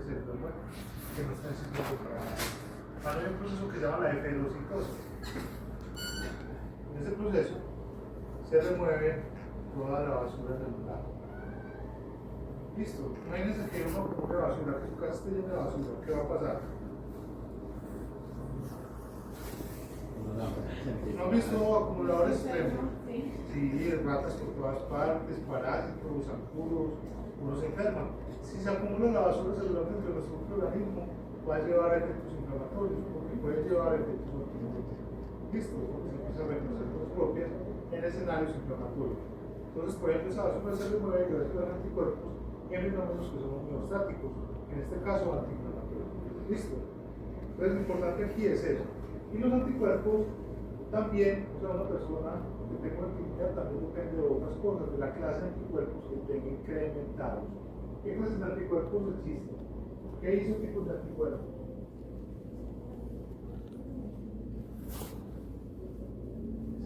células buenas que no están siendo preparadas. Ahora hay un proceso que se llama la eferocitosis. En ese proceso se remueve toda la basura celular. Listo, imagínense que uno come basura, que su casa esté llena de basura, ¿qué va a pasar? ¿No han visto acumuladores extremos? Sí, ratas por todas partes, parásitos, zancudos, uno se enferma. Si se acumula la basura celular dentro de nuestro organismo, va a llevar a efectos inflamatorios, porque puede llevar a efectos antibióticos. Listo, porque se empieza a reconocer cosas propias en escenarios inflamatorios. Entonces, por ejemplo, esa basura se remueve gracias a los anticuerpos en fenómenos que son homeostáticos, en este caso antiinflamatorios. Listo. Entonces, lo importante aquí es eso. Y los anticuerpos también, o sea, una persona que tenga inmunidad también depende de otras cosas, de la clase de anticuerpos que tenga incrementados. ¿Qué clases de anticuerpos existen? ¿Qué hizo tipos de anticuerpos?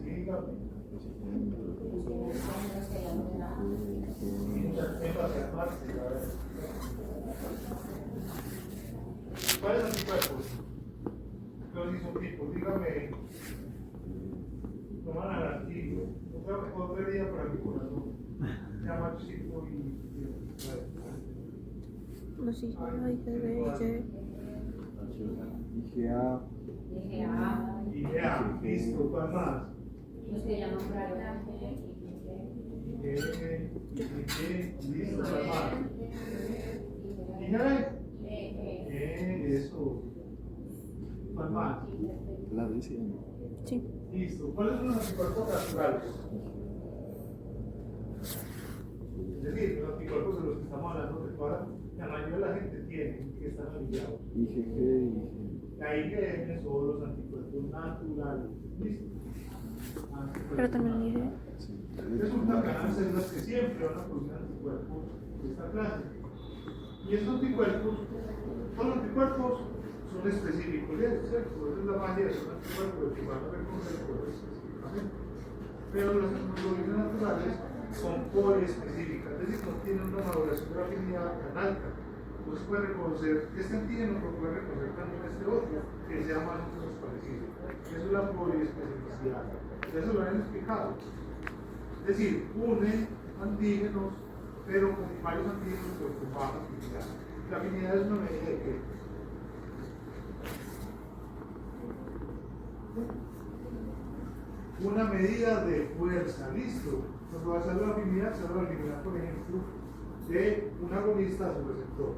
Sí, dígame. ¿Cuáles anticuerpos? Los isotipos, dígame. Toman anarquía. Otra día para mi corazón. Se llama chico y. Los hijos de IgG. IgA. Listo, ¿cuál más? Los que ya nombraron. Listo, ¿cuál más? IgE. Eso. ¿Cuál más? La decía. Sí. Listo. ¿Cuáles son los anticuerpos naturales? Es decir, los anticuerpos de los que estamos hablando, que toda la mayoría de la gente tiene, que están aliviados. IgG. La IgM son los anticuerpos naturales. ¿Listo? Pero también IgG. Resulta que hay células que siempre van a producir anticuerpos de esta clase. Y esos anticuerpos, todos los anticuerpos son específicos, ¿cierto? Esa es la magia de los anticuerpos, que van a reconocer el cuerpo específicamente. Pero las anticuerpos naturales son poliespecíficas, es decir, no tienen una maduración de la afinidad tan alta. Entonces puede reconocer este antígeno, pero puede reconocer también este otro, que sea más o menos parecido. Eso es la poliespecificidad. Eso lo han explicado. Es decir, une antígenos, pero con varios antígenos pero con baja afinidad. La afinidad es una medida de qué? Una medida de fuerza, listo. Cuando va a ser la afinidad, se la afinidad, por ejemplo, de un agonista a su receptor.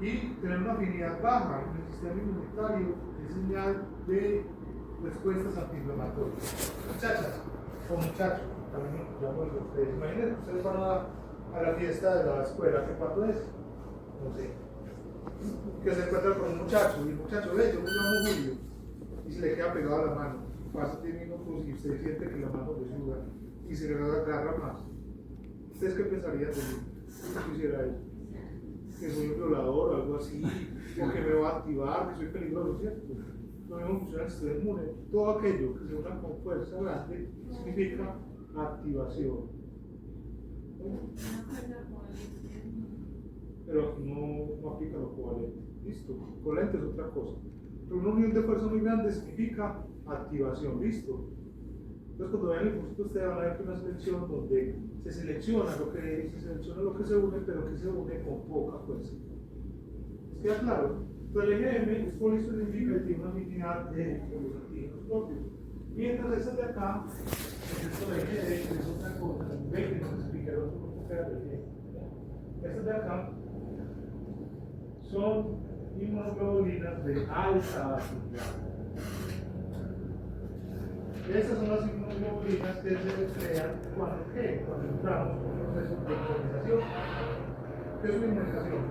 Y tener una afinidad baja en el sistema inmunitario es señal de respuestas antiinflamatorias. Muchachas o muchachos, también llamo a ustedes. Imagínense, ustedes van a la fiesta de la escuela, ¿qué cuánto es? No sé. Que se encuentra con un muchacho, y el muchacho ve, yo me llamo Julio, y se le queda pegado a la mano. Pasa 10 minutos y usted siente que la mano le suda y se le agarra más. ¿Ustedes qué pensarían de mí? Si yo hiciera eso? Que soy un violador o algo así, o que me va a activar, que soy peligroso, ¿cierto? Lo mismo funciona en el sistema inmune. Todo aquello que se una con fuerza grande significa activación. Pero aquí no aplica lo covalente. Listo. Covalente es otra cosa. Pero una unión de fuerza muy grande significa activación. Listo. Entonces, cuando vean el cursito, ustedes van a ver que una selección donde se selecciona lo que se une, pero que se une con poca fuerza. ¿Les queda claro? Entonces, el EGM es poliespecífica y tiene una afinidad de los antígenos propios. Mientras esta de acá, esto de EGM es otra cosa. Ve que nos explicaron cómo se hace el EGM. Estas de acá son inmunoglobulinas de alta afinidad. Estas son las inmunoglobulinas que se crean cuando entramos en un proceso de inmunización. ¿Qué es una inmunización?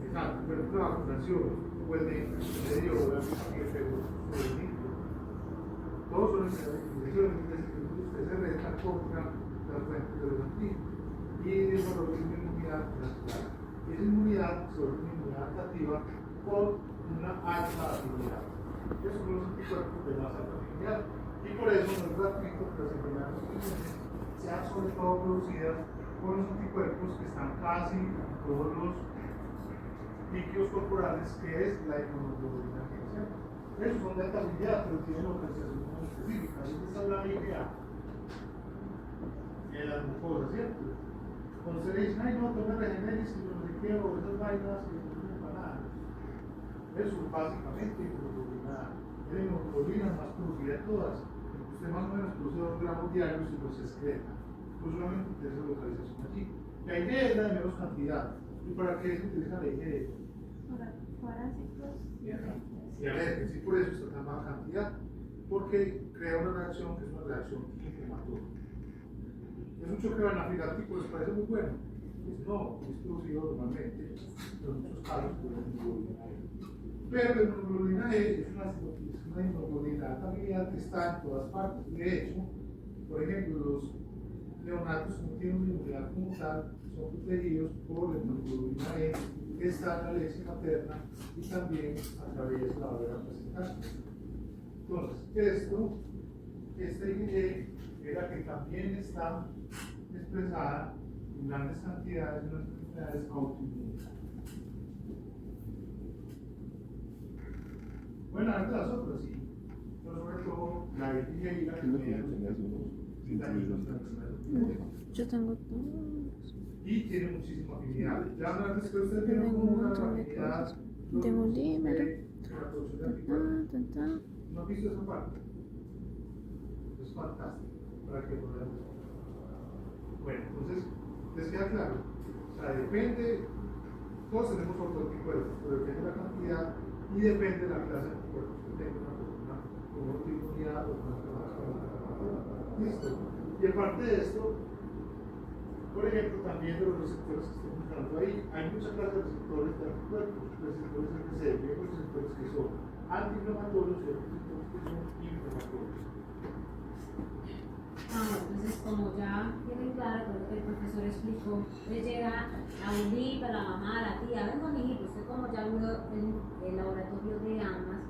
Exacto, pero es la vacunación o el de dio la todos son inmunizaciones, es decir, usted se resta contra las fuentes de los antígenos y desarrolla una inmunidad natural. Y esa inmunidad es una inmunidad adaptativa con una alta afinidad. Esos son los anticuerpos de más alta afinidad. Y por eso no es gratuito que las enfermedades inmunes sean sobre todo producidas con los anticuerpos que están casi en todos los líquidos corporales, que es la inmunoglobulina G, ¿cierto? Esos son de alta afinidad, pero tienen localizaciones muy específicas. Esta es la IgA en las mucosas, ¿cierto? Cuando se le dicen, ay, no, tome regeneris, y no sé qué, o esas vainas, y no sirven para nada. Eso es básicamente inmunoglobulina A. Es la inmunoglobulina más producida de todas. Usted más o menos produce 2 gramos diarios y los excreta. Pues solamente tiene esa localización allí. La idea es la de menos cantidad. ¿Y para qué se utiliza la idea? Para parásitos Y alergias, y por eso está tan baja cantidad, porque crea una reacción que es una reacción inflamatoria. Es un choque anafiláctico, les parece muy bueno. Pues no, es producido normalmente, pero en muchos casos por la inmunoglobulina E. Pero la inmunoglobulina E es una inmunoglobulina de alta afinidad que está en todas partes. De hecho, por ejemplo, los neonatos que no tienen una inmunidad como tal son protegidos por la inmunoglobulina E que está en la leche materna y también a través de la barrera placental. Entonces, esta IgE es la que también está expresada en grandes cantidades en las enfermedades autoinmunes. Bueno, antes las otras sí, pero sobre todo la IgE y la ¿Qué es lo que tenías unos Yo tengo todos. y tiene muchísima afinidad. Ya antes que ustedes Tengo vieron un como una montón de afinidad, cosas. Tengo un dímero. la producción de anticuerpos. ¿No has visto esa parte? Es fantástico para que lo veamos. Bueno, entonces, ¿les queda claro? O sea, depende, todos tenemos autoanticuerpos, pero depende de la cantidad y depende de la clase de anticuerpos que tenga una persona con autoinmunidad o con una. Listo. Y aparte de esto, por ejemplo, también de los receptores que estamos hablando ahí, hay muchas clases de receptores de anticuerpos, receptores RCD, hay receptores que son antiinflamatorios y otros receptores que son inflamatorios. Entonces, como ya tienen claro con lo que el profesor explicó, les llega la abuelita, la mamá, la tía, venga mijito, usted como ya vio el laboratorio de ambas,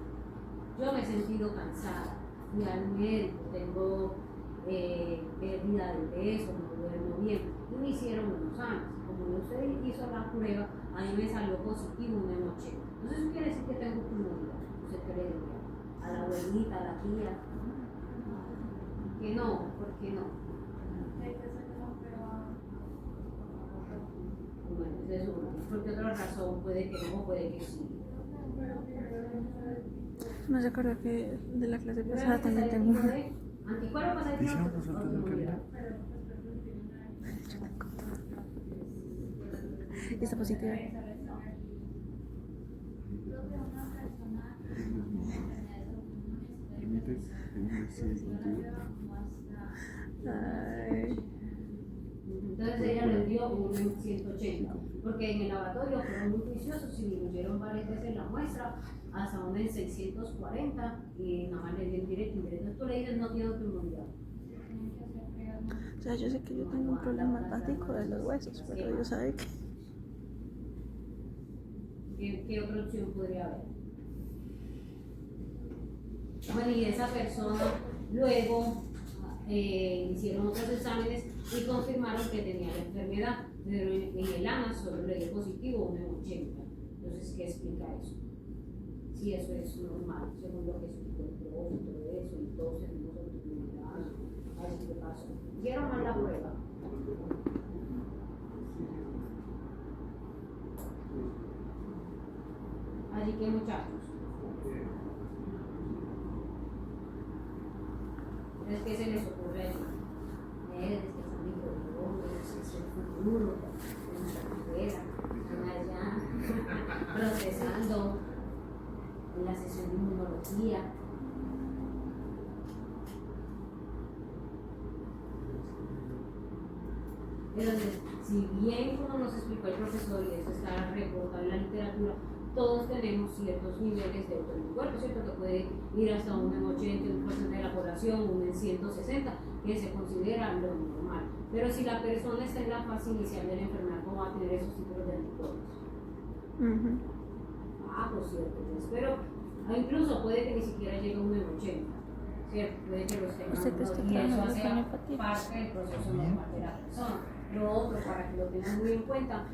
yo me he sentido cansada, fui al médico, tengo pérdida de peso, no duermo bien, y me hicieron unos años. Como usted hizo la prueba, a mí me salió positivo una noche. Entonces eso quiere decir que tengo pulmonía. ¿Usted qué le diría? A la abuelita, a la tía. Que no, ¿por qué no? Bueno, esa es una. ¿Por qué otra razón? Puede que no, puede que sí. No se acuerda que de la clase pasada también tengo una. Anticuerpos hay Hicieron nosotros en calidad. Está positiva. Límites de contigo. Ay. Entonces ella le dio un 180, porque en el laboratorio fueron muy juiciosos y disminuyeron varias veces la muestra hasta un en 640 y nada más le dio indirecto. Entonces tú le dices no tiene autoinmunidad. O sea, yo sé que yo tengo un problema hepático de los huesos, pero ellos saben que. ¿Qué otra opción podría haber? Bueno, y esa persona luego hicieron otros exámenes y confirmaron que tenía la enfermedad, pero en el AMA solo le dio positivo un 80. Entonces, ¿qué explica eso? Si eso es normal, según lo que explicó el profe y todo eso, y todos tenemos autoinmunidad, a ver qué pasó. Hicieron mal la prueba. Así que muchachos, es que se les ocurre allí. Es que son microbiólogos, es el futuro, es nuestra carrera, están allá procesando en la sesión de inmunología. Pero si bien como nos explicó el profesor, y eso está reportado en la literatura, todos tenemos ciertos niveles de autoanticuerpos, ¿cierto? Que puede ir hasta un en 80, un porcentaje de la población, un en 160, que se considera lo normal. Pero si la persona está en la fase inicial de la enfermedad, ¿cómo va a tener esos tipos de anticuerpos? Pues cierto, pues, pero incluso puede que ni siquiera llegue a un en 80, ¿cierto? Puede que los tenga Usted que está y eso trabajando hace con empatía. parte del proceso normal de la persona. Lo otro, para que lo tengan muy en cuenta,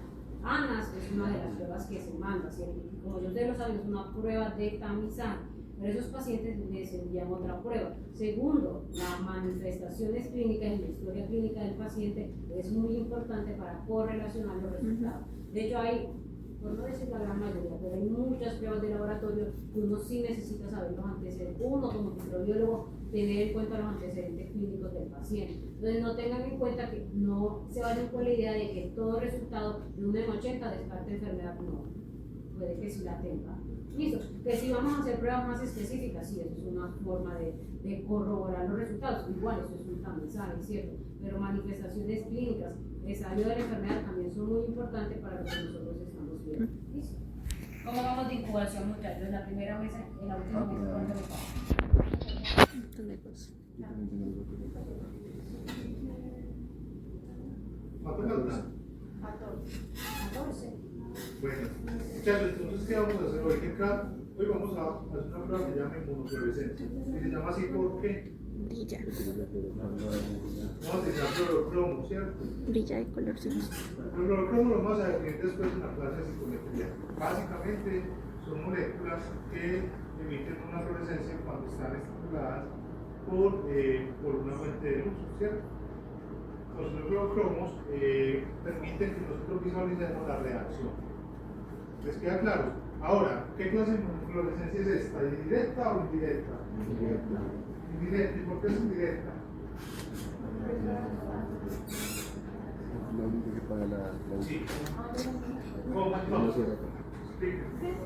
ANAS es una de las pruebas que se manda, ¿cierto? Como yo ustedes lo saben, es una prueba de tamizaje, pero esos pacientes les envían otra prueba. Segundo, las manifestaciones clínicas y la historia clínica del paciente es muy importante para correlacionar los resultados. De hecho, hay, por no decir la gran mayoría, pero hay muchas pruebas de laboratorio que uno sí necesita saber los antecedentes. Uno, como microbiólogo, tener en cuenta los antecedentes clínicos del paciente. Entonces, no tengan en cuenta que no se vayan con la idea de que todo resultado de 1 en 80 descarte enfermedad. No, puede que sí la tenga. Listo, que si vamos a hacer pruebas más específicas, sí, eso es una forma de corroborar los resultados. Igual, eso es un tamizaje, ¿cierto? Pero manifestaciones clínicas, desarrollo de la enfermedad también son muy importantes para lo que nosotros estamos viendo. ¿Listo? ¿Cómo vamos de incubación, muchachos? ¿La primera mesa, en la última mesa, cuánto le pasa? ¿Cuánto falta? 14. Bueno, muchachos, entonces, ¿qué vamos a hacer hoy? Hoy vamos a hacer una prueba que se llama inmunofluorescencia. Y se llama así porque Brilla. vamos a utilizar clorocromo, ¿cierto? Brilla de colorcitos. El clorocromo lo vamos a definir después en la clase de psicometría. Básicamente son moléculas que emiten una fluorescencia cuando están estimuladas por una fuente de luz, ¿cierto? Los clorocromos permiten que nosotros visualicemos la reacción. ¿Les queda claro? Ahora, ¿qué clase de fluorescencia es esta? ¿Indirecta o indirecta? Indirecta. Indirecta. ¿Y por qué es indirecta? La única que paga la Sí. ¿Cómo entonces? Explíquenme.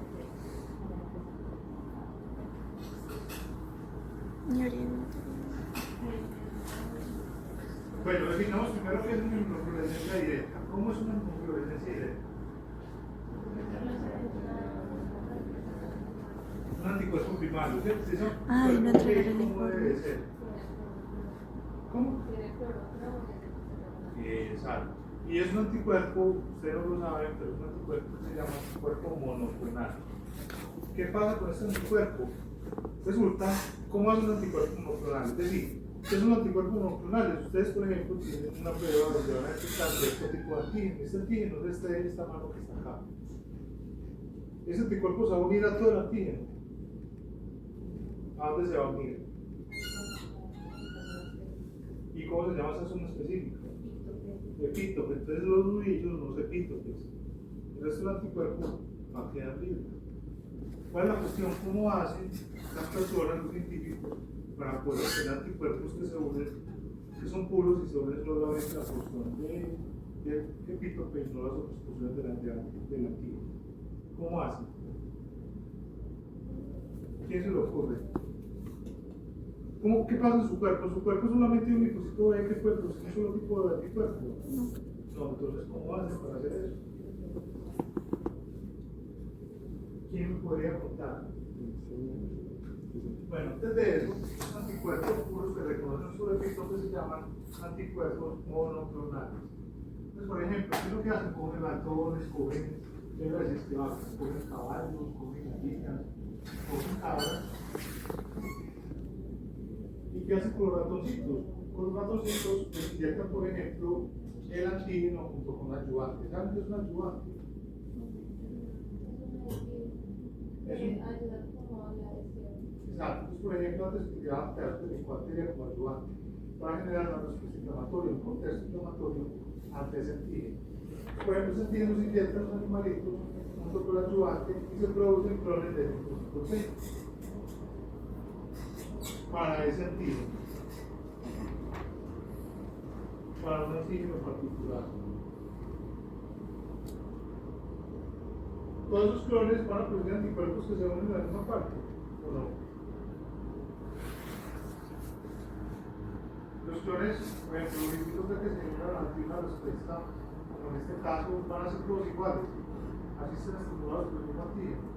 Bueno, definamos primero qué es una inmunofluorescencia directa. ¿Cómo es una inmunofluorescencia directa? Un anticuerpo primario, ¿cierto? ¿Sí? Ay, no entregar el ¿Cómo informe. debe ser? ¿Cómo? Exacto. Y es un anticuerpo, ustedes no lo saben, pero es un anticuerpo que se llama anticuerpo monoclonal. ¿Qué pasa con este anticuerpo? Resulta, ¿cómo hace un anticuerpo monoclonal? Es decir, ¿qué es un anticuerpo monoclonal? Ustedes, por ejemplo, tienen una prueba donde van a detectar cierto tipo de antígeno. Este antígeno es de esta mano que está acá. Ese anticuerpo se va a unir a todo el antígeno. ¿A dónde se va a unir? ¿Y cómo se llama esa zona específica? Epítope. Entonces los nudillos no son epítopes. El resto del anticuerpo va a quedar libre. ¿Cuál es la cuestión? ¿Cómo hacen las personas, los científicos, para poder obtener anticuerpos que se unen, que son puros y se unen solamente a la porción de epítope y no las otras porciones del antígeno? ¿Cómo hacen? ¿Quién se lo ocurre? ¿Qué pasa en su cuerpo? Su cuerpo es solamente un linfocito B que puede producir un solo tipo de anticuerpo. No, entonces, ¿cómo hacen para hacer eso? ¿Quién me podría contar? Bueno, antes de eso, los anticuerpos puros que reconocen su epítope se llaman anticuerpos monoclonales. Entonces, por ejemplo, ¿qué es lo que hacen? Cogen ratones, cogen veces que cogen caballos, cogen gallinas, cogen cabras. ¿Y qué hacen con los ratoncitos? Con los ratoncitos les inyectan, por ejemplo, el antígeno junto con la ayudante. ¿Saben qué es un ayudante? Exacto. Entonces, por ejemplo, antes utilizaban pedazos de bacteria como ayudante para generar una respuesta inflamatoria, un contexto inflamatorio ante ese antígeno. Por ejemplo, ese antígeno se inyecta en los animalitos junto con el ayudante y se producen clones de linfocitos B para ese antígeno, para un antígeno particular. Todos esos clones van a producir anticuerpos que se unen en la misma parte, ¿o no? Los clones, por ejemplo, los individuos que se generan ante una respuesta, como en este caso, van a ser todos iguales, así están estimulados por el mismo antígeno.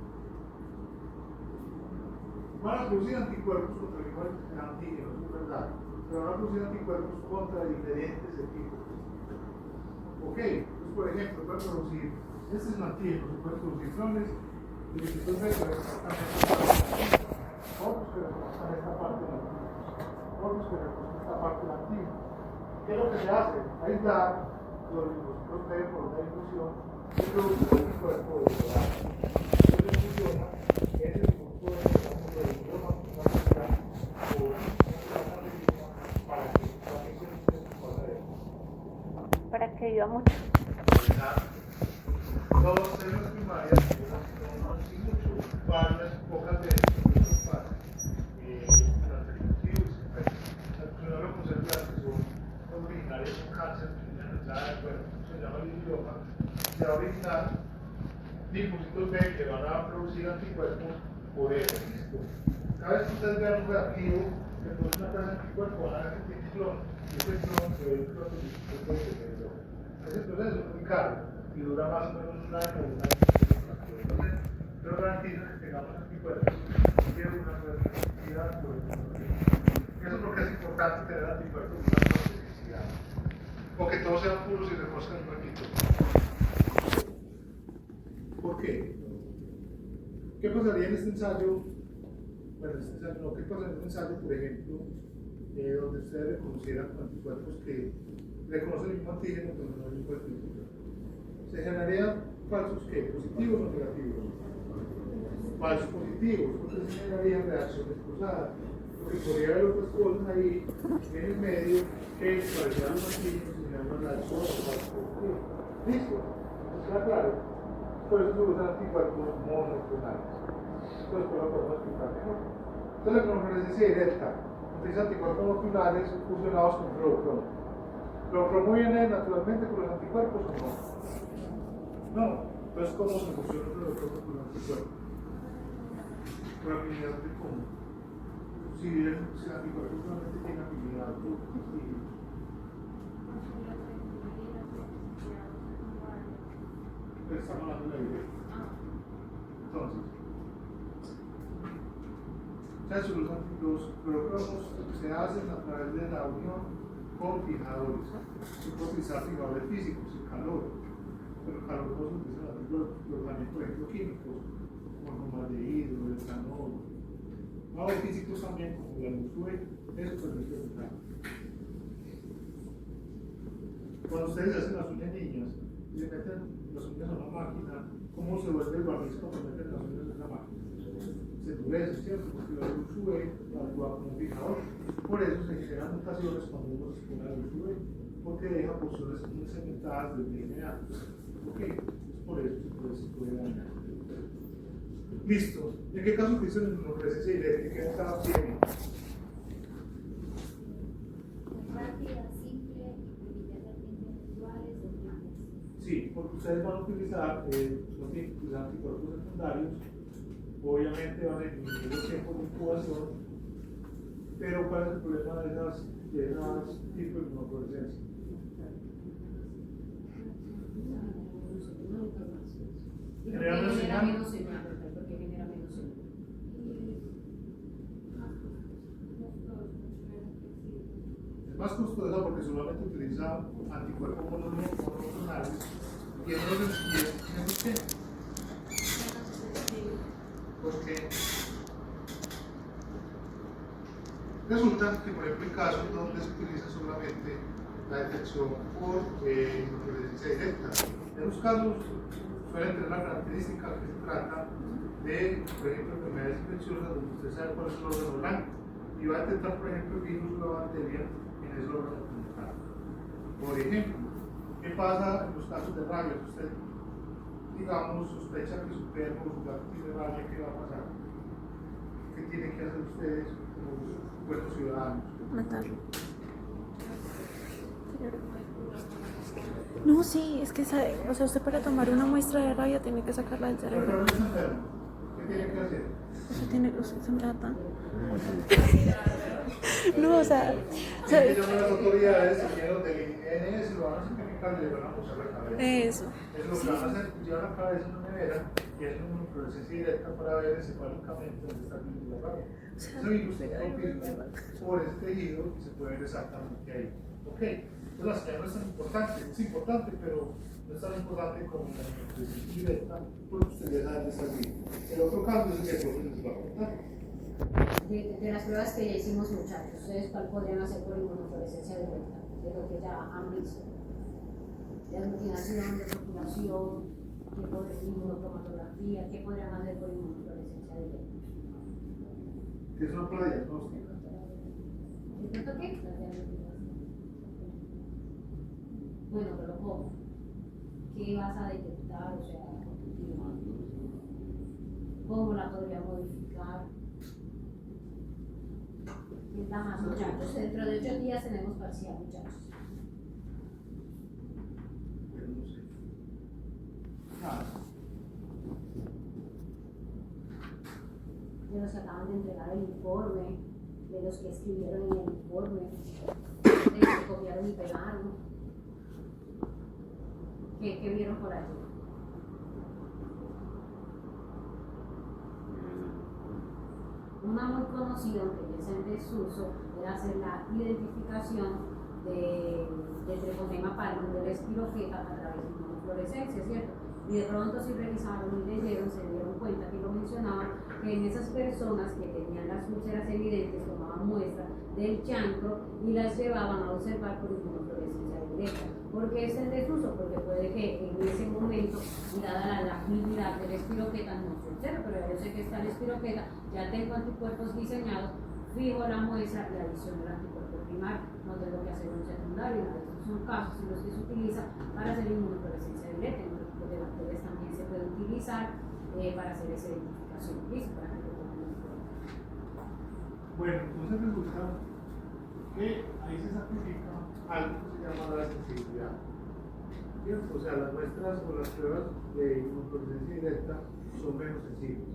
Van a producir anticuerpos contra el mismo antígeno, eso es verdad, pero van a producir anticuerpos contra diferentes epítopes. Ok, entonces por ejemplo, pueden producir, este es un antígeno, se pueden producir clones, y distintos vectores otros que reconozcan esta parte del antígeno, otros que reconozcan esta parte del antígeno. ¿Qué es lo que se hace? Aislar linfocitos B por una difusión y produce un anticuerpo de celular. Entonces funciona ese grupo de linfoma una célula o una célula para que también se inicie su cosa de Para que viva mucho. dos células primarias no así mucho, varias, pocas de estos pares. Primero con células que son originarias de un cáncer, se llama linfoma, se va a originar linfocitos B que van a producir anticuerpos por ese disco. Cada vez que ustedes vean un reactivo que produce una clase de anticuerpo, van a ver que tiene clon, y ese clon se ve el clon de linfocitos B que se dio. Ese proceso es muy caro y dura más o menos un año o un año. Entonces, yo garantizo que tengamos anticuerpos y una productividad por el mundo. Eso es porque es importante tener anticuerpos de una toxicidad. O que todos sean puros y reposen un ratito. ¿Por qué? ¿Qué pasaría en este ensayo? Bueno, este ensayo no, ¿qué pasaría en un ensayo, por ejemplo, donde ustedes reconocieran anticuerpos que reconocen el mismo antígeno, pero no el mismo antígeno? ¿Se generarían falsos qué? ¿Positivos o negativos? Falsos positivos, porque se generarían reacciones cruzadas. Porque podría haber otras cosas ahí en el medio que parecían los antígenos y generan una reacción o falsos positivos. ¿Listo? ¿Está claro? Por eso se usan anticuerpos monoclonales. Entonces, por lo podemos explicar mejor. Entonces, la cronogenesis directa utiliza anticuerpos monoclonales fusionados con clorocromo. ¿Clorocromo viene naturalmente con los anticuerpos o no? No. Entonces, ¿cómo se fusiona el clorocromo con los anticuerpos? Por afinidad de cómo. Si el anticuerpo solamente tiene afinidad por antígenos. Estamos hablando de la idea. Entonces, los clorocromos se hacen a través de la unión con fijadores. Se puede utilizar fijadores físicos, el calor, pero el calor no se utiliza también, por ejemplo, químicos, como formaldehído, el etanol. Va a haber físicos también, como la luz UV, eso permite usar. Cuando ustedes hacen las uñas niñas y le meten las uñas a una máquina, ¿cómo se vuelve el barniz cuando meten las uñas en la máquina? Se endurece, ¿cierto? Porque la luz UV actúa como un fijador. Por eso se generan mutaciones cuando uno se expone a la luz UV, porque deja porciones muy cementadas del DNA. ¿Ok? Por eso se puede dañar. Listo. ¿En qué caso utilizan la cronogenesis eléctrica? ¿Qué estado tiene? Rápida, simple y permite hacer individuales o grupos. Sí, porque ustedes van a utilizar anticuerpos secundarios, obviamente van a disminuir los tiempos de incubación, pero ¿cuál es el problema de esas tipos de inmunofluorescencia? Genera menos señal, porque genera menos señal. Es más costosa porque solamente utiliza anticuerpos monoclonales y eso qué? Porque resulta que, por ejemplo, en casos donde se utiliza solamente la detección por inmunodeficiencia directa, en esos casos suelen tener la característica que se trata de, por ejemplo, enfermedades infecciosas donde usted sabe cuál es el órgano blanco y va a detectar, por ejemplo, el virus o la bacteria en ese órgano comunitario. Por ejemplo, ¿qué pasa en los casos de rabia? Usted, digamos, sospecha que su perro o su gato tiene rabia, ¿qué va a pasar? ¿Qué tienen que hacer ustedes como buenos ciudadanos? Matarlo. No, sí, es que, o sea, usted para tomar una muestra de rabia tiene que sacarla del El cerebro. perro está enfermo. ¿Qué tiene que hacer? Usted se mata. No, o sea, Que llaman las autoridades, se quieren del INS, lo van a simplificar y le van a posar la cabeza. eso. Es lo que van a hacer, llevan la cabeza en una nevera y es una fluorescencia directa para ver encefálicamente dónde está el virus de la rabia. Ese virus se confirma por ese tejido y se puede ver exactamente ahí. Ok, entonces la señal no es tan importante, es importante, pero no es tan importante como la fluorescencia directa porque usted ya sabe dónde está el virus. El otro cambio es el que Jorge les va a contar. De las pruebas que ya hicimos, muchachos, ¿ustedes cuál podrían hacer por inmunofluorescencia directa? De lo que ya han visto. de aglutinación, de procuración, qué podría inmunocromatografía, qué podrían hacer por inmunofluorescencia directa. ¿Qué es una prueba diagnóstica? ¿De pronto qué? Bueno, pero ¿cómo? ¿Qué vas a detectar? O sea, ¿cómo la podría modificar? Mientras más, muchachos, dentro de 8 días tenemos parcial, muchachos. No sé. Nada. De los que acaban de entregar el informe, de los que escribieron en el informe, de los que copiaron y pegaron. ¿Qué vieron por allí? Una muy conocida, aunque ya es en desuso, era hacer la identificación del treponema pallidum del espiroqueta a través de inmunofluorescencia, ¿cierto? Y de pronto si revisaron y leyeron, se dieron cuenta que lo mencionaban, que en esas personas que tenían las úlceras evidentes tomaban muestras del chancro y las llevaban a observar por inmunofluorescencia directa. ¿Por qué es en desuso? Porque puede que en ese momento, dada la agilidad del espiroqueta, no se observe, pero yo sé que está el espiroqueta, ya tengo anticuerpos diseñados, fijo la muestra y adiciono el anticuerpo primario, no tengo que hacer un secundario. Estos son casos en los que se utiliza para hacer inmunofluorescencia directa. En otro tipo de bacterias también se puede utilizar para hacer esa identificación. ¿Listo? Para que lo tengan en cuenta. Bueno, entonces resulta que ahí se sacrifica algo que se llama la sensibilidad. ¿Cierto? O sea, las muestras o las pruebas de inmunofluorescencia directa son menos sensibles.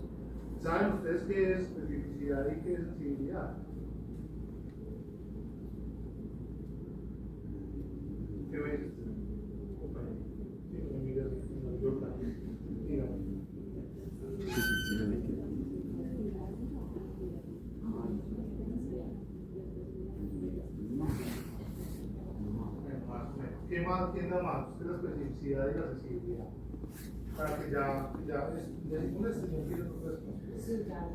¿Saben ustedes qué es especificidad y qué es sensibilidad? ¿Qué me dices, compañero? Sí, me miras, no, yo también. Dígame. ¿Qué más entienda más? Usted la especificidad y la sensibilidad. Para que ya un extensión tiene otras cosas. Sí, claro.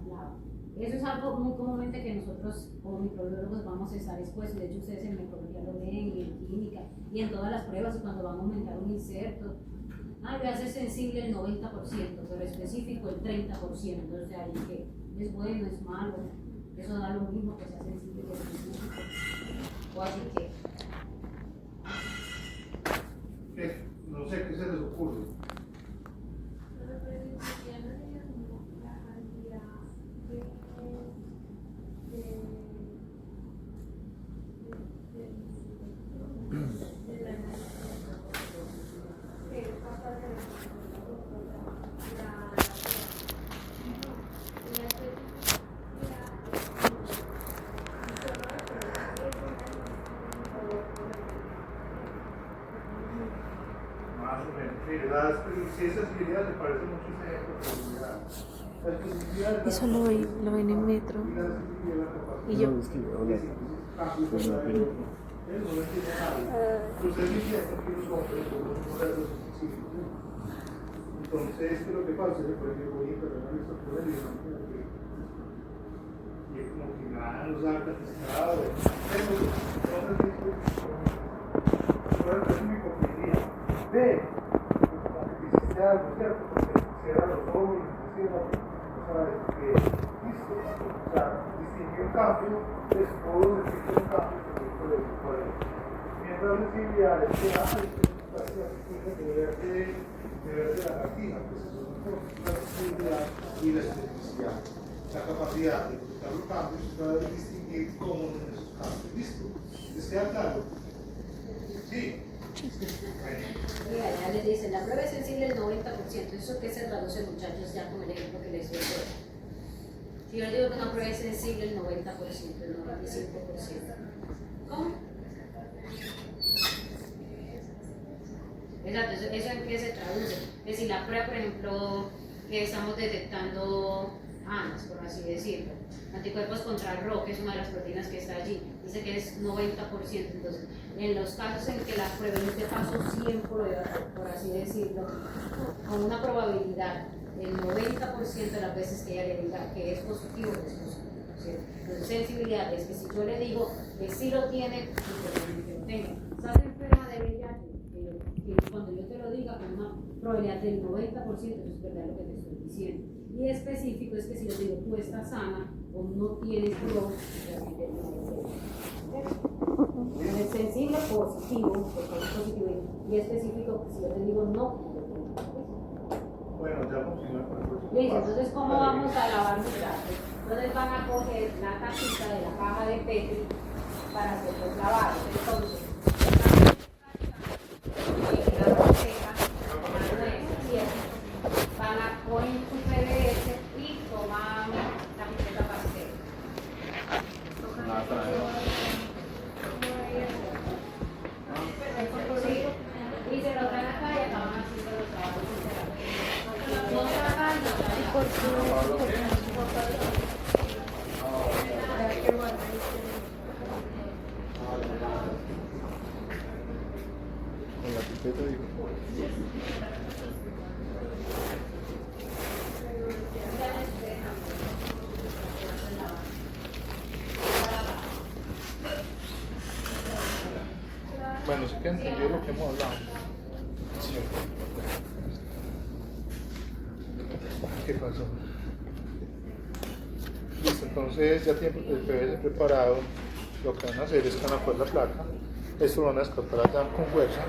Eso es algo muy comúnmente que nosotros como microbiólogos vamos a estar expuestos. De hecho, ustedes en microbiología lo ven y en química y en todas las pruebas cuando van a aumentar un inserto. Le hace sensible el 90%, pero específico el 30%. O sea, y que es bueno, es malo. Eso da lo mismo que sea sensible que específico. O así que. No sé qué se les ocurre. Si esa sensibilidad me parece mucho esa especificidad. Eso lo ven en metro. Y yo. No, es que ahora. Pues no, pero. Entonces, ¿qué es lo que pasa? Por ejemplo, voy a interrogar esta prueba y es como que nada nos ha castigado. Entonces, es mi compañía. Ve, algo, ¿cierto? Porque cierra los ojos y cierra, o sea, listo. O sea, distingue un cambio, es todo distingue un cambio producto de su poder. Mientras la sensibilidad es que de ver de la lagartija, pues eso es mejor. La sensibilidad y la especificidad. La capacidad de detectar los cambios para distinguir cómo son esos cambios. ¿Listo? ¿Les queda claro? Sí. Mira, ya les dicen, la prueba es sensible el 90%. ¿Eso qué se traduce, muchachos, ya con el ejemplo que les doy? Si yo digo que una prueba es sensible el 90%, el 95%. ¿Cómo? Exacto, ¿eso en qué se traduce? Es decir, la prueba, por ejemplo, que estamos detectando ANAS, por así decirlo, anticuerpos contra RO, que es una de las proteínas que está allí, dice que es 90%. Entonces, en los casos en que la prueba, en este caso 100 pruebas, por así decirlo, con una probabilidad del 90% de las veces que ella le diga que es positivo, es positivo, ¿cierto? Entonces, sensibilidad es que si yo le digo que sí lo tiene, y que lo tenga. ¿Estás enferma de VIH? con una probabilidad del 90%, eso es verdad lo que te estoy diciendo. Y específico es que si yo digo tú estás sana o no tienes dolor, realmente no. Es sensible positivo, porque es positivo, y específico, si yo te digo no. Bueno, ya continúa con el próximo Listo, paso. entonces, ¿cómo vamos a lavar muchachos? Entonces van a coger la tapita de la caja de Petri para hacer los lavados. Entonces, la receta, van a coger su PVS y toman la pipeta pastel. Sí, y se lo traen acá y acaban haciendo los lavados. No se hagan, Con la pipeta digo. Bueno, sí que entendió lo que hemos hablado. Sí. ¿Qué pasó? Listo, entonces ya tienen el PVC preparado. Lo que van a hacer es que van a poner la placa. Esto lo van a escapar allá con fuerza.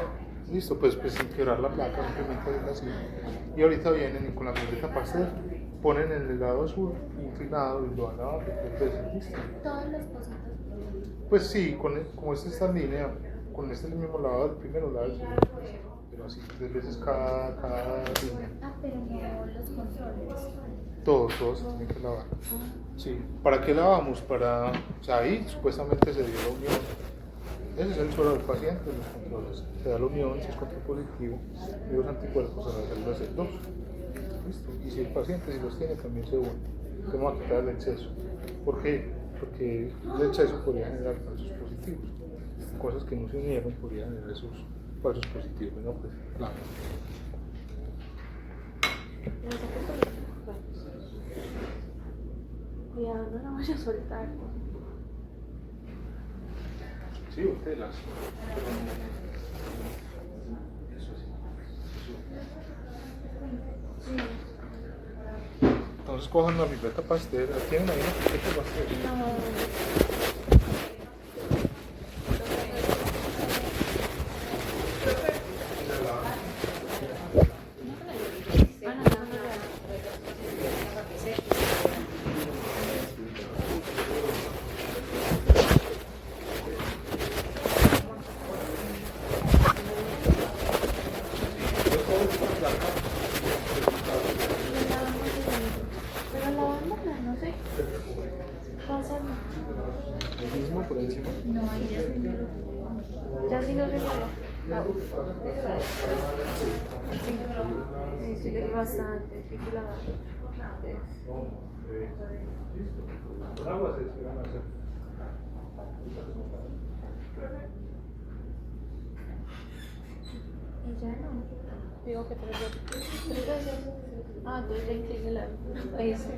Listo, pues sin quebrar la placa, simplemente es así. Y ahorita vienen y con la pipeta pastel ponen en el lado azul inclinado y lo van a lavar 3 veces. Listo. Todos los pocitos. Pues sí, como esta línea, con este mismo lavado, el primero lavado, pero así 3 veces cada línea. Ah, pero no los controles. Todos se tienen que lavar. Sí. ¿Para qué lavamos? O sea, ahí supuestamente se dio la unión. Ese es el suelo del paciente, los controles. Se da la unión, si es control positivo, y los anticuerpos a las células C2. ¿Listo? Y si el paciente si los tiene, también se une. Vamos a quitar el exceso. ¿Por qué? Porque el exceso podría generar falsos positivos. Cosas que no se unieron podrían generar esos falsos positivos. No, pues, claro. Cuidado, no la vaya a soltar. Sí, usted las. Eso sí. Entonces cojan una pipeta pastel. ¿Tienen ahí una pipeta pastel? No. Pero la banda no sé. Pásame. El mismo por encima. No, ahí ya se me Ya sí no se mueve. Sí, es bastante. Sí, que la Con agua se van a hacer. Y ya no. Digo que 3 veces. 3 veces. Ah, entonces ya incliné la. Ahí sí.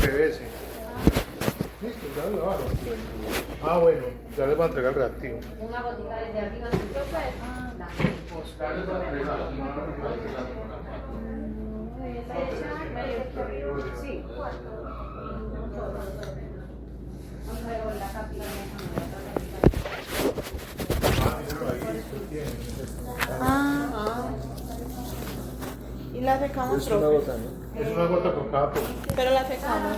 PVC. Listo, ya lo lavaron. Ah, bueno, ya les voy a entregar el reactivo. Una gotita desde arriba, ¿sí? Ya les voy a entregar. Sí, la capilla. Ah. Y la secamos, Es una profe. gota, ¿no? Es una gota por cada punto. Pero la secamos.